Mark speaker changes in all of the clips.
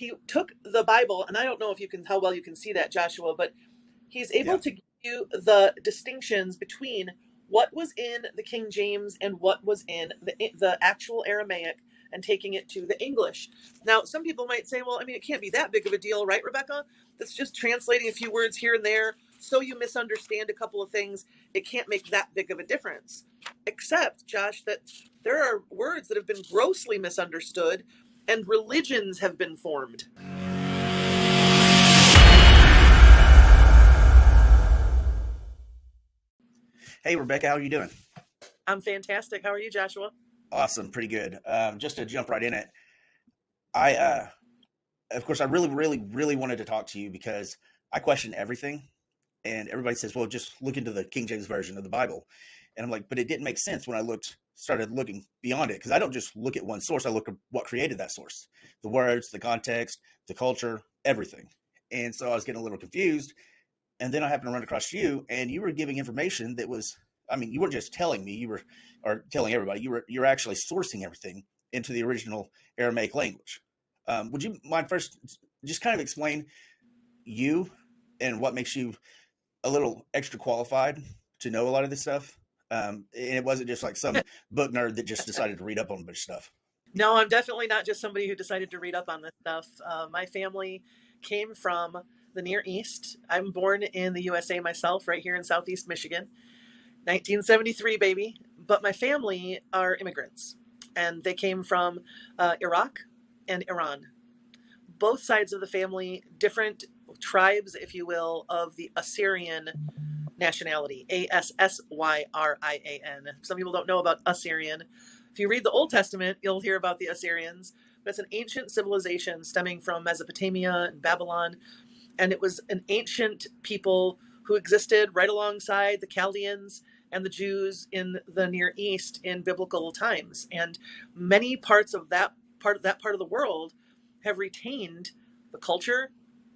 Speaker 1: he took the Bible, and I don't know if you can, how well you can see that, Joshua, but he's able
Speaker 2: Yeah.
Speaker 1: to give you the distinctions between what was in the King James and what was in the actual Aramaic, and taking it to the English. Now, some people might say, well, I mean, it can't be that big of a deal, right, Rebecca? That's just translating a few words here and there. So you misunderstand a couple of things. It can't make that big of a difference. Except, Josh, that there are words that have been grossly misunderstood and religions have been formed.
Speaker 2: Hey, Rebecca, how are you doing?
Speaker 1: I'm fantastic. How are you, Joshua?
Speaker 2: Awesome, pretty good. Just to jump right in it, I, of course, I really, really, really wanted to talk to you because I question everything, and everybody says, "Well, just look into the King James version of the Bible," and I'm like, but it didn't make sense when I started looking beyond it, because I don't just look at one source. I look at what created that source, the words, the context, the culture, everything, and so I was getting a little confused. And then I happened to run across you, and you were giving information that was, I mean, you weren't just telling me, or telling everybody, you're actually sourcing everything into the original Aramaic language. Would you mind first just kind of explain you and what makes you a little extra qualified to know a lot of this stuff? And it wasn't just like some book nerd that just decided to read up on a bunch of stuff.
Speaker 1: No, I'm definitely not just somebody who decided to read up on this stuff. My family came from the Near East. I'm born in the USA myself, right here in Southeast Michigan, 1973, baby. But my family are immigrants, and they came from Iraq and Iran. Both sides of the family, different tribes, if you will, of the Assyrian nationality, Assyryan. Some people don't know about Assyrian. If you read the Old Testament, you'll hear about the Assyrians. But it's an ancient civilization stemming from Mesopotamia and Babylon. And it was an ancient people who existed right alongside the Chaldeans and the Jews in the Near East in biblical times. And many parts of that part of the world have retained the culture,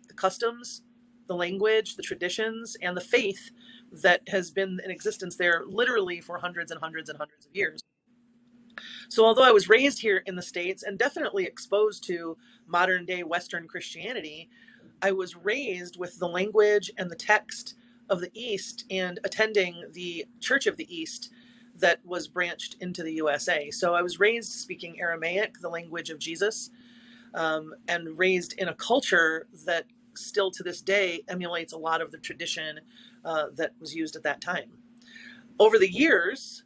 Speaker 1: the customs, the language, the traditions, and the faith that has been in existence there literally for hundreds and hundreds and hundreds of years. So although I was raised here in the States and definitely exposed to modern day Western Christianity, I was raised with the language and the text of the East and attending the Church of the East that was branched into the USA. So I was raised speaking Aramaic, the language of Jesus, and raised in a culture that still to this day emulates a lot of the tradition that was used at that time. Over the years,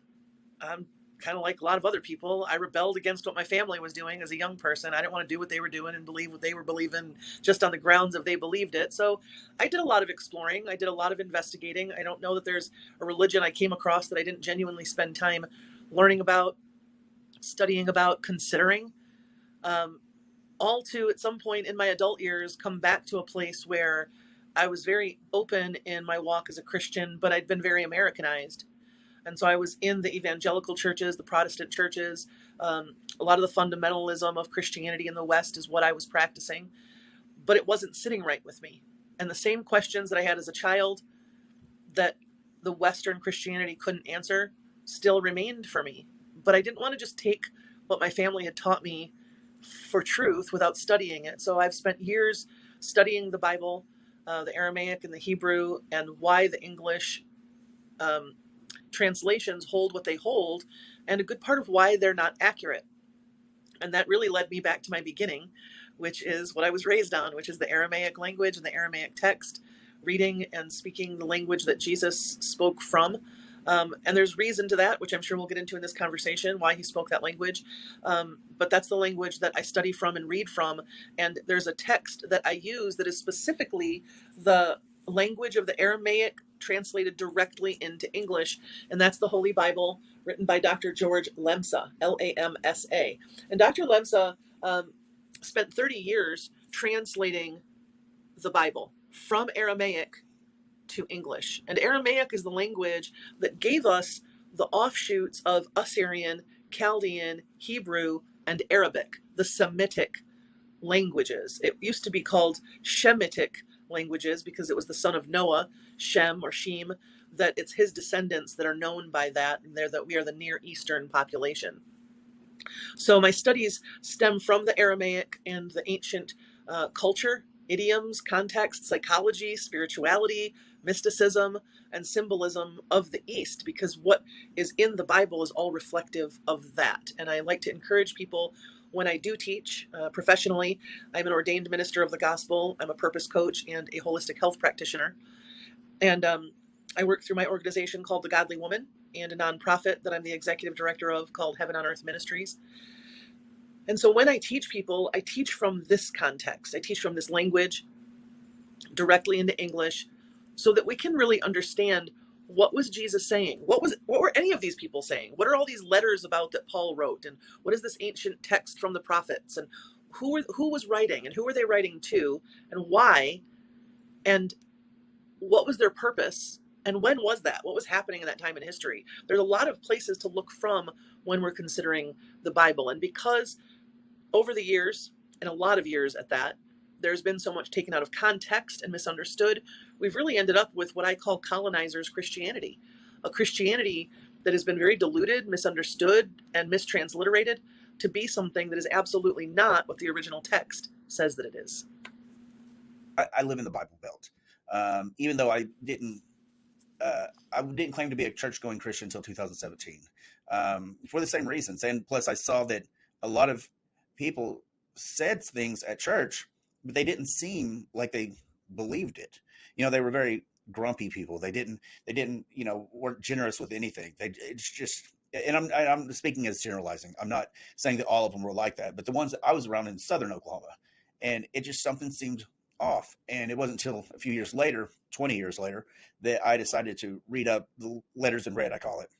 Speaker 1: kind of like a lot of other people, I rebelled against what my family was doing as a young person. I didn't want to do what they were doing and believe what they were believing just on the grounds of they believed it. So I did a lot of exploring. I did a lot of investigating. I don't know that there's a religion I came across that I didn't genuinely spend time learning about, studying about, considering. All to, at some point in my adult years, come back to a place where I was very open in my walk as a Christian, but I'd been very Americanized. And so I was in the evangelical churches, the Protestant churches. A lot of the fundamentalism of Christianity in the West is what I was practicing, but it wasn't sitting right with me. And the same questions that I had as a child that the Western Christianity couldn't answer still remained for me. But I didn't want to just take what my family had taught me for truth without studying it. So I've spent years studying the Bible, the Aramaic and the Hebrew, and why the English translations hold what they hold, and a good part of why they're not accurate. And that really led me back to my beginning, which is what I was raised on, which is the Aramaic language and the Aramaic text, reading and speaking the language that Jesus spoke from. And there's reason to that, which I'm sure we'll get into in this conversation, why he spoke that language. But that's the language that I study from and read from. And there's a text that I use that is specifically the language of the Aramaic translated directly into English. And that's the Holy Bible, written by Dr. George Lamsa, Lamsa. And Dr. Lamsa spent 30 years translating the Bible from Aramaic to English. And Aramaic is the language that gave us the offshoots of Assyrian, Chaldean, Hebrew, and Arabic, the Semitic languages. It used to be called Shemitic languages because it was the son of Noah, Shem or Shem, that it's his descendants that are known by that, and that we are the Near Eastern population. So my studies stem from the Aramaic and the ancient culture, idioms, context, psychology, spirituality, mysticism, and symbolism of the East, because what is in the Bible is all reflective of that. And I like to encourage people when I do teach professionally. I'm an ordained minister of the gospel, I'm a purpose coach, and a holistic health practitioner. And I work through my organization called The Godly Woman and a nonprofit that I'm the executive director of called Heaven on Earth Ministries. And so when I teach people, I teach from this context. I teach from this language directly into English so that we can really understand what was Jesus saying? What were any of these people saying? What are all these letters about that Paul wrote? And what is this ancient text from the prophets? And who was writing and who were they writing to and why? And what was their purpose? And when was that? What was happening in that time in history? There's a lot of places to look from when we're considering the Bible. And because over the years, and a lot of years at that, there's been so much taken out of context and misunderstood, we've really ended up with what I call colonizers' Christianity, a Christianity that has been very diluted, misunderstood, and mistransliterated to be something that is absolutely not what the original text says that it is.
Speaker 2: I live in the Bible Belt. Even though I didn't claim to be a church-going Christian until 2017, for the same reasons. And plus, I saw that a lot of people said things at church, but they didn't seem like they believed it. They were very grumpy people. They didn't, weren't generous with anything. It's just, and I'm speaking as generalizing. I'm not saying that all of them were like that, but the ones that I was around in Southern Oklahoma, and it just, something seemed off. And it wasn't until a few years later, 20 years later, that I decided to read up the letters in red, I call it,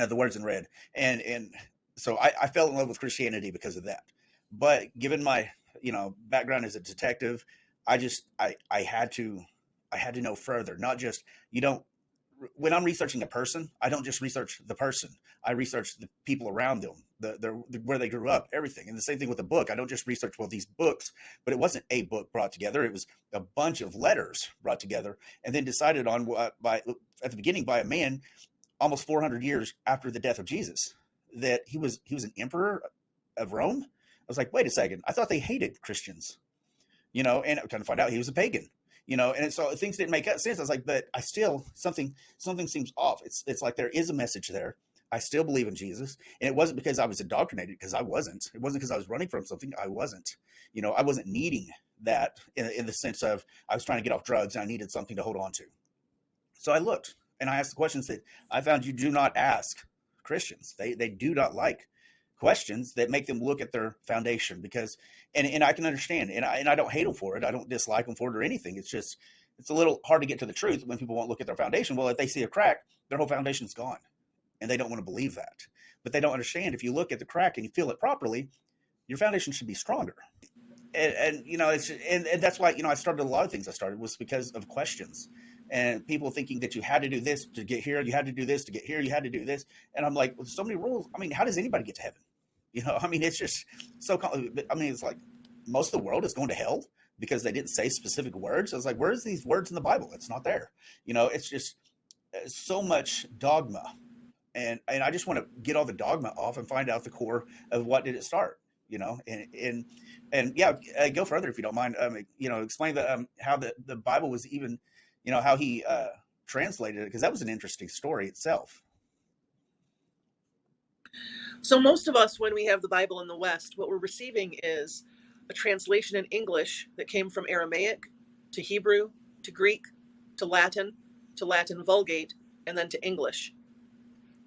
Speaker 2: the words in red. And so I fell in love with Christianity because of that. But given my, background as a detective, I had to know further. Not just, when I'm researching a person, I don't just research the person. I research the people around them, where they grew up, everything. And the same thing with a book. I don't just research, these books, but it wasn't a book brought together. It was a bunch of letters brought together and then decided on at the beginning by a man almost 400 years after the death of Jesus, that he was an emperor of Rome. I was like, wait a second. I thought they hated Christians, and I kind of find out he was a pagan, and so things didn't make sense. I was like, but I still, something seems off. It's like there is a message there. I still believe in Jesus. And it wasn't because I was indoctrinated, because I wasn't. It wasn't because I was running from something. I wasn't. I wasn't needing that in the sense of I was trying to get off drugs and I needed something to hold on to. So I looked and I asked the questions that I found you do not ask Christians. They do not like questions that make them look at their foundation, because and I can understand, and I don't hate them for it. I don't dislike them for it or anything. It's just, it's a little hard to get to the truth when people won't look at their foundation. Well, if they see a crack, their whole foundation is gone, and they don't want to believe that. But they don't understand, if you look at the crack and you feel it properly, your foundation should be stronger. And it's, and that's why, I started a lot of things. I started was because of questions, and people thinking that you had to do this to get here, you had to do this to get here, you had to do this. And I'm like, with so many rules, how does anybody get to heaven? It's just so, it's like most of the world is going to hell because they didn't say specific words. I was like, where's these words in the Bible? It's not there. It's just so much dogma. And I just want to get all the dogma off and find out the core of what did it start, and yeah, go further if you don't mind. Explain how the Bible was even, how he translated it, because that was an interesting story itself.
Speaker 1: So most of us, when we have the Bible in the West, what we're receiving is a translation in English that came from Aramaic to Hebrew to Greek to Latin Vulgate, and then to English.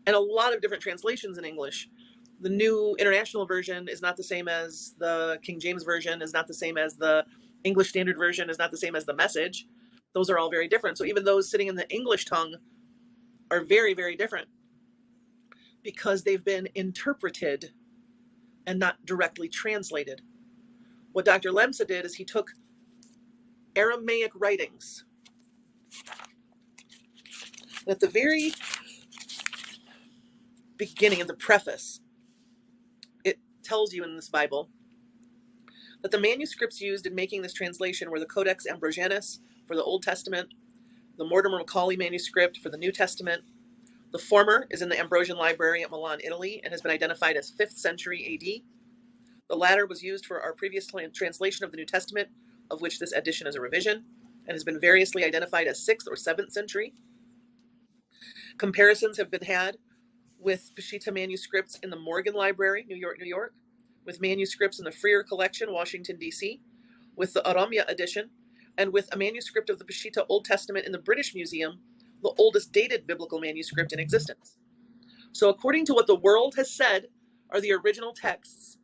Speaker 1: And a lot of different translations in English. The New International Version is not the same as the King James Version, is not the same as the English Standard Version, is not the same as the Message. Those are all very different. So even those sitting in the English tongue are very, very different, because they've been interpreted and not directly translated. What Dr. Lamsa did is he took Aramaic writings. At the very beginning of the preface, it tells you in this Bible that the manuscripts used in making this translation were the Codex Ambrosianus for the Old Testament, the Mortimer Macaulay manuscript for the New Testament. The former is in the Ambrosian Library at Milan, Italy, and has been identified as 5th century AD. The latter was used for our previous translation of the New Testament, of which this edition is a revision, and has been variously identified as 6th or 7th century. Comparisons have been had with Peshitta manuscripts in the Morgan Library, New York, New York, with manuscripts in the Freer Collection, Washington, D.C., with the Aramaic edition, and with a manuscript of the Peshitta Old Testament in the British Museum, the oldest dated biblical manuscript in existence. So according to what the world has said are the original texts,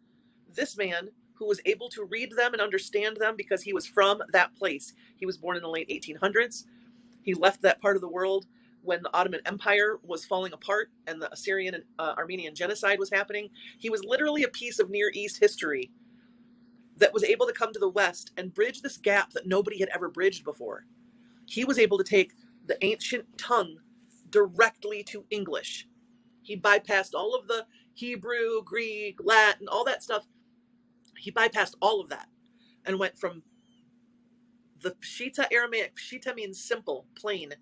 Speaker 1: this man, who was able to read them and understand them because he was from that place, he was born in the late 1800s, he left that part of the world when the Ottoman Empire was falling apart and the Assyrian and Armenian genocide was happening. He was literally a piece of Near East history that was able to come to the West and bridge this gap that nobody had ever bridged before. He was able to take the ancient tongue directly to English. He bypassed all of the Hebrew, Greek, Latin, all that stuff. He bypassed all of that and went from the Peshitta Aramaic. Peshitta means simple, plain.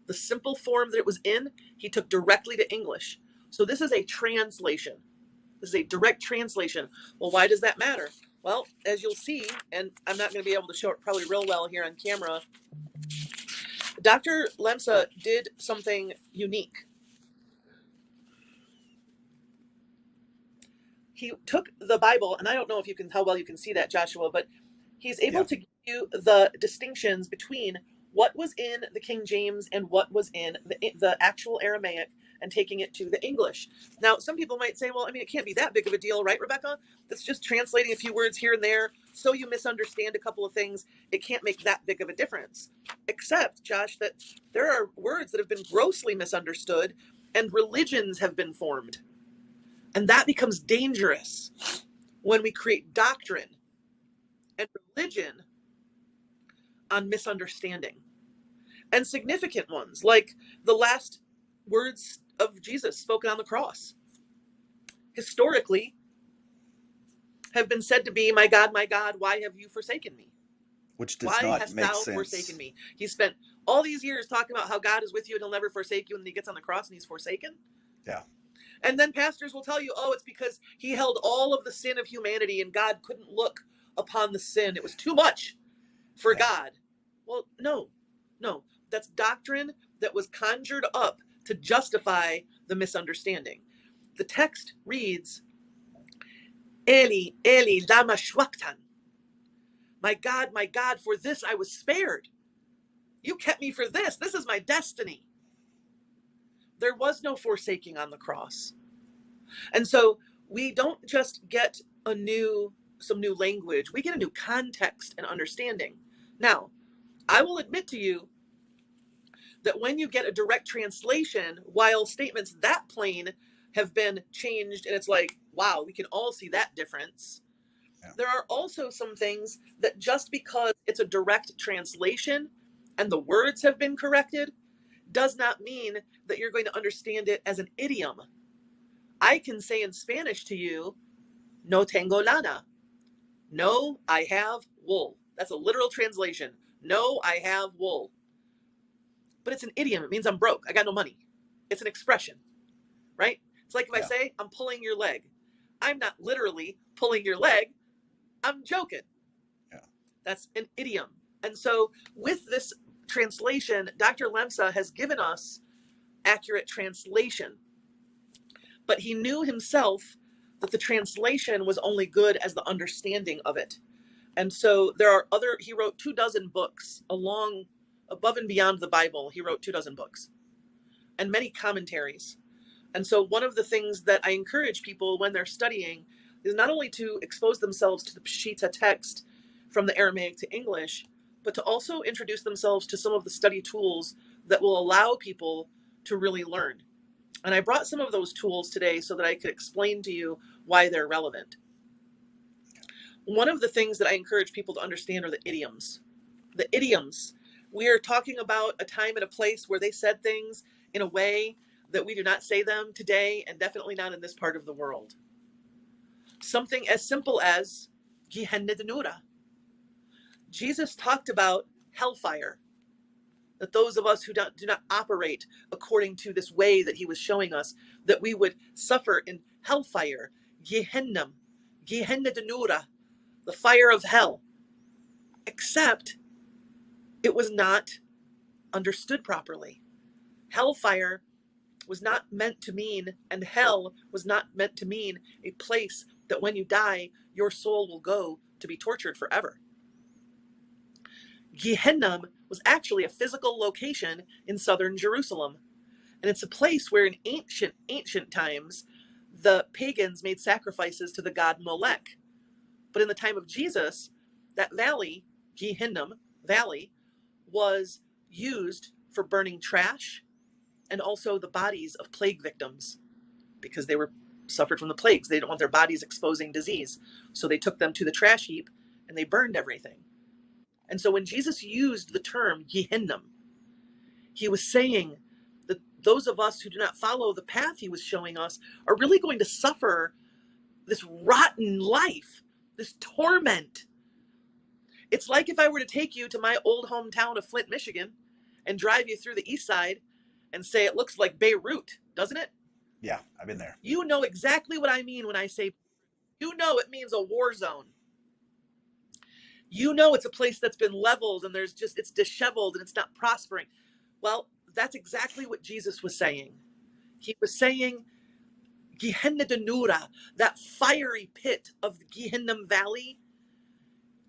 Speaker 1: The simple form that it was in, he took directly to English. So this is a translation. This is a direct translation. Well, why does that matter? Well, as you'll see, and I'm not going to be able to show it probably real well here on camera, Dr. Lamsa did something unique. He took the Bible, and I don't know if you can, how well you can see that, Joshua, but he's able to give you the distinctions between what was in the King James and what was in the actual Aramaic, and taking it to the English. Now, some people might say, well, I mean, it can't be that big of a deal, right, Rebecca? That's just translating a few words here and there, so you misunderstand a couple of things. It can't make that big of a difference. Except, Josh, that there are words that have been grossly misunderstood, and religions have been formed. And that becomes dangerous when we create doctrine and religion on misunderstanding. And significant ones, like the last words of Jesus spoken on the cross, historically have been said to be, my God, why have you forsaken me?
Speaker 2: Which does
Speaker 1: why
Speaker 2: not
Speaker 1: hast
Speaker 2: make
Speaker 1: thou
Speaker 2: sense.
Speaker 1: forsaken me? He spent all these years talking about how God is with you and he'll never forsake you, and then he gets on the cross and he's forsaken.
Speaker 2: Yeah.
Speaker 1: And then pastors will tell you, oh, it's because he held all of the sin of humanity and God couldn't look upon the sin. It was too much for God. Well, no. That's doctrine that was conjured up to justify the misunderstanding. The text reads, Eli, Eli, lama shwaktan. My God, for this I was spared. You kept me for this. This is my destiny. There was no forsaking on the cross. And so we don't just get some new language. We get a new context and understanding. Now, I will admit to you that when you get a direct translation, while statements that plain have been changed, and it's like, wow, we can all see that difference. Yeah. There are also some things that just because it's a direct translation and the words have been corrected, does not mean that you're going to understand it as an idiom. I can say in Spanish to you, no tengo lana. No, I have wool. That's a literal translation. No, I have wool. But it's an idiom. It means I'm broke. I got no money. It's an expression, right? It's like if I say, I'm pulling your leg. I'm not literally pulling your leg. I'm joking. Yeah. That's an idiom. And so with this translation, Dr. Lamsa has given us accurate translation. But he knew himself that the translation was only good as the understanding of it. And so he wrote 24 books above and beyond the Bible. He wrote 24 books and many commentaries. And so one of the things that I encourage people when they're studying is not only to expose themselves to the Peshitta text from the Aramaic to English, but to also introduce themselves to some of the study tools that will allow people to really learn. And I brought some of those tools today so that I could explain to you why they're relevant. One of the things that I encourage people to understand are the idioms. The idioms. We are talking about a time and a place where they said things in a way that we do not say them today, and definitely not in this part of the world. Something as simple as Noohra. Jesus talked about hellfire, that those of us who do not operate according to this way that he was showing us, that we would suffer in hellfire, Gehenna, Gehenna de Noohra, the fire of hell. Except it was not understood properly. Hellfire was not meant to mean, and hell was not meant to mean a place that when you die, your soul will go to be tortured forever. Gehenna was actually a physical location in southern Jerusalem. And it's a place where in ancient times, the pagans made sacrifices to the god Molech. But in the time of Jesus, that valley, Gehenna Valley, was used for burning trash and also the bodies of plague victims because they were suffered from the plagues. They didn't want their bodies exposing disease. So they took them to the trash heap and they burned everything. And so when Jesus used the term Gehenna, he was saying that those of us who do not follow the path he was showing us are really going to suffer this rotten life, this torment. It's like if I were to take you to my old hometown of Flint, Michigan, and drive you through the east side and say it looks like Beirut, doesn't it?
Speaker 2: Yeah, I've been there.
Speaker 1: You know exactly what I mean when I say, you know it means a war zone. You know it's a place that's been leveled and it's disheveled and it's not prospering. Well, that's exactly what Jesus was saying. He was saying Gehenna de Noohra, that fiery pit of the Gehenna Valley,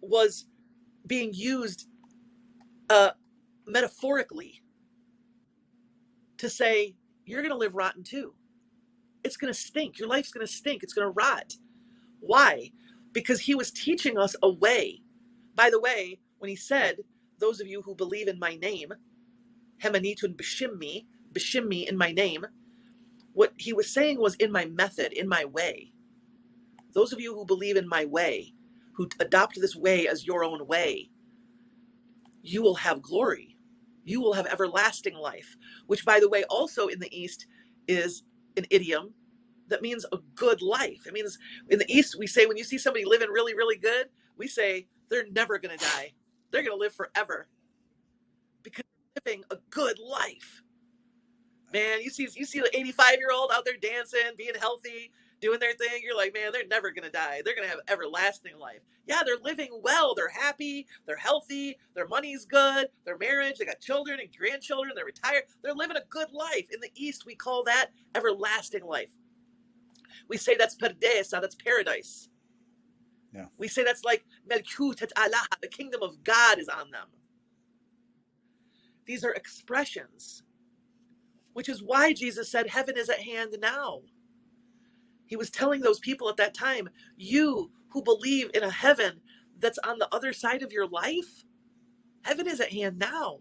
Speaker 1: was being used metaphorically to say, you're going to live rotten too. It's going to stink. Your life's going to stink. It's going to rot. Why? Because he was teaching us a way. By the way, when he said, those of you who believe in my name, Hemanitun b'shimmi, in my name, what he was saying was in my method, in my way. Those of you who believe in my way, who adopt this way as your own way, you will have glory. You will have everlasting life, which, by the way, also in the East is an idiom that means a good life. It means in the East, we say when you see somebody living really, really good, we say they're never going to die. They're going to live forever because they're living a good life. Man, you see the 85-year-old out there dancing, being healthy, doing their thing. You're like, man, they're never going to die. They're going to have everlasting life. Yeah, they're living well. They're happy. They're healthy. Their money's good. Their marriage, they got children and grandchildren. They're retired. They're living a good life. In the East, we call that everlasting life. We say that's perdesa, that's paradise.
Speaker 2: Yeah.
Speaker 1: We say that's like melkut et Allah, the kingdom of God is on them. These are expressions, which is why Jesus said heaven is at hand now. He was telling those people at that time, you who believe in a heaven that's on the other side of your life, heaven is at hand now.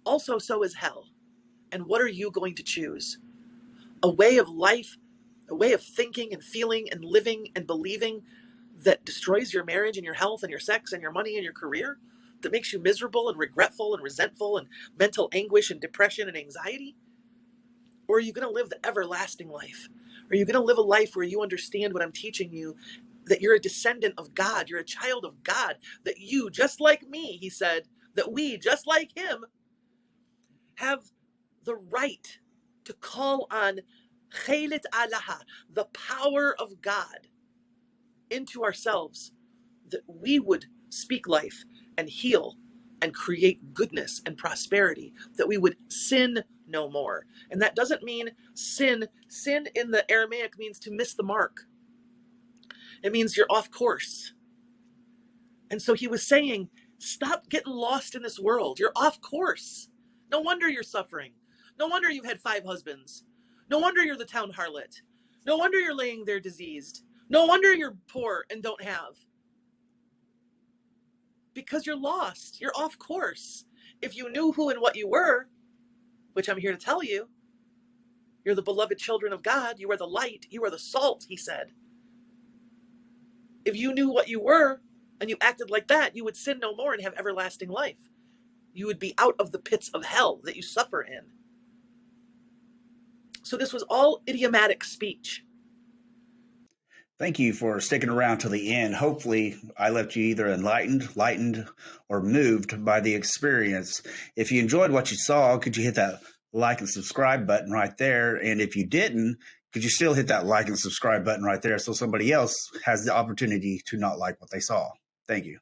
Speaker 1: Also, so is hell. And what are you going to choose? A way of life, a way of thinking and feeling and living and believing that destroys your marriage and your health and your sex and your money and your career, that makes you miserable and regretful and resentful and mental anguish and depression and anxiety? Or are you going to live the everlasting life? Are you going to live a life where you understand what I'm teaching you, that you're a descendant of God, you're a child of God, that you, just like me, he said, that we, just like him, have the right to call on Chelet Allah, the power of God, into ourselves, that we would speak life and heal and create goodness and prosperity, that we would sin no more. And that doesn't mean sin. Sin in the Aramaic means to miss the mark. It means you're off course. And so he was saying, stop getting lost in this world. You're off course. No wonder you're suffering. No wonder you've had 5 husbands. No wonder you're the town harlot. No wonder you're laying there diseased. No wonder you're poor and don't have. Because you're lost. You're off course. If you knew who and what you were, which I'm here to tell you, you're the beloved children of God. You are the light. You are the salt, he said. If you knew what you were and you acted like that, you would sin no more and have everlasting life. You would be out of the pits of hell that you suffer in. So this was all idiomatic speech.
Speaker 2: Thank you for sticking around till the end. Hopefully, I left you either enlightened, lightened, or moved by the experience. If you enjoyed what you saw, could you hit that like and subscribe button right there? And if you didn't, could you still hit that like and subscribe button right there so somebody else has the opportunity to not like what they saw? Thank you.